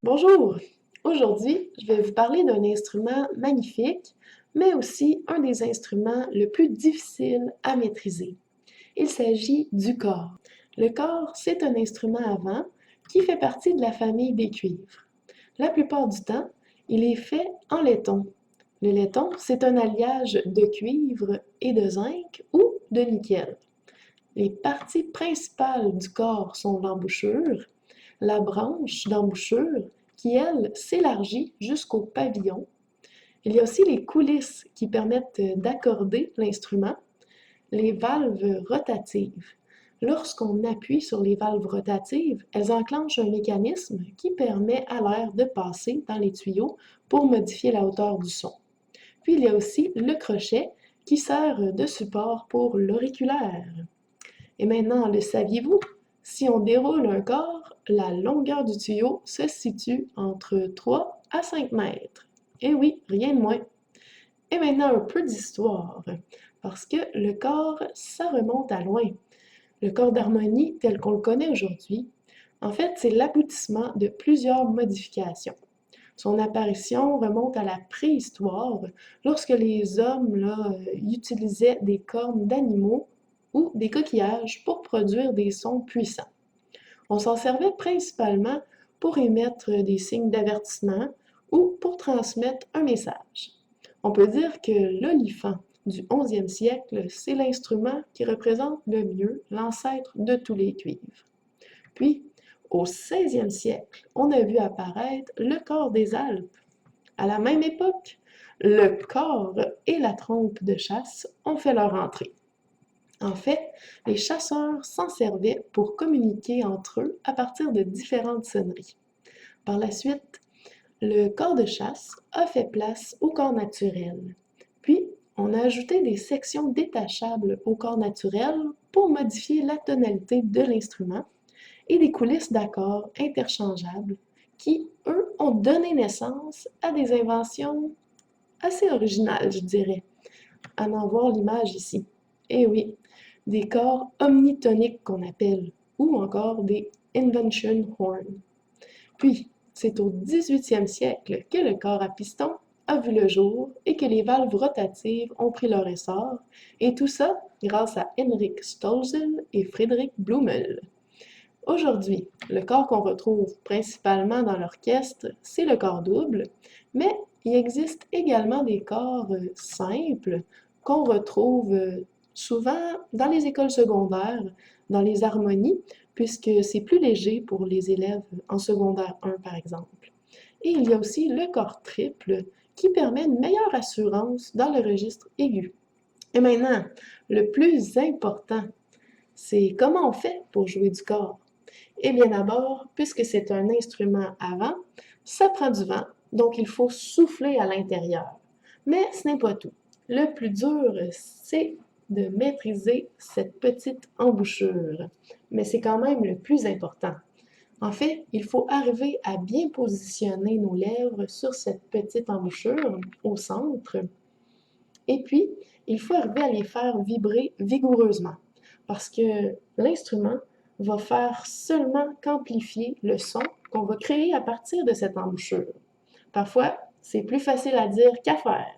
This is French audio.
Bonjour! Aujourd'hui, je vais vous parler d'un instrument magnifique, mais aussi un des instruments le plus difficile à maîtriser. Il s'agit du cor. Le cor, c'est un instrument à vent qui fait partie de la famille des cuivres. La plupart du temps, il est fait en laiton. Le laiton, c'est un alliage de cuivre et de zinc ou de nickel. Les parties principales du corps sont l'embouchure, la branche d'embouchure qui, elle, s'élargit jusqu'au pavillon. Il y a aussi les coulisses qui permettent d'accorder l'instrument, les valves rotatives. Lorsqu'on appuie sur les valves rotatives, elles enclenchent un mécanisme qui permet à l'air de passer dans les tuyaux pour modifier la hauteur du son. Puis il y a aussi le crochet qui sert de support pour l'auriculaire. Et maintenant, le saviez-vous? Si on déroule un corps, la longueur du tuyau se situe entre 3 à 5 mètres. Et oui, rien de moins. Et maintenant, un peu d'histoire, parce que le corps, ça remonte à loin. Le corps d'harmonie tel qu'on le connaît aujourd'hui, en fait, c'est l'aboutissement de plusieurs modifications. Son apparition remonte à la préhistoire, lorsque les hommes utilisaient des cornes d'animaux ou des coquillages pour produire des sons puissants. On s'en servait principalement pour émettre des signes d'avertissement ou pour transmettre un message. On peut dire que l'olifant du 11e siècle, c'est l'instrument qui représente le mieux l'ancêtre de tous les cuivres. Puis, au 16e siècle, on a vu apparaître le cor des Alpes. À la même époque, le cor et la trompe de chasse ont fait leur entrée. En fait, les chasseurs s'en servaient pour communiquer entre eux à partir de différentes sonneries. Par la suite, le corps de chasse a fait place au corps naturel. Puis, on a ajouté des sections détachables au corps naturel pour modifier la tonalité de l'instrument et des coulisses d'accords interchangeables qui, eux, ont donné naissance à des inventions assez originales, je dirais. À en voir l'image ici. Eh oui, des corps omnitoniques qu'on appelle, ou encore des invention horns. Puis, c'est au 18e siècle que le corps à piston a vu le jour et que les valves rotatives ont pris leur essor, et tout ça grâce à Henrik Stolzel et Friedrich Blumel. Aujourd'hui, le corps qu'on retrouve principalement dans l'orchestre, c'est le corps double, mais il existe également des corps simples qu'on retrouve souvent dans les écoles secondaires, dans les harmonies, puisque c'est plus léger pour les élèves en secondaire 1, par exemple. Et il y a aussi le corps triple qui permet une meilleure assurance dans le registre aigu. Et maintenant, le plus important, c'est comment on fait pour jouer du corps. Eh bien d'abord, puisque c'est un instrument à vent, ça prend du vent, donc il faut souffler à l'intérieur. Mais ce n'est pas tout. Le plus dur, c'est de maîtriser cette petite embouchure. Mais c'est quand même le plus important. En fait, il faut arriver à bien positionner nos lèvres sur cette petite embouchure au centre. Et puis, il faut arriver à les faire vibrer vigoureusement parce que l'instrument va faire seulement qu'amplifier le son qu'on va créer à partir de cette embouchure. Parfois, c'est plus facile à dire qu'à faire.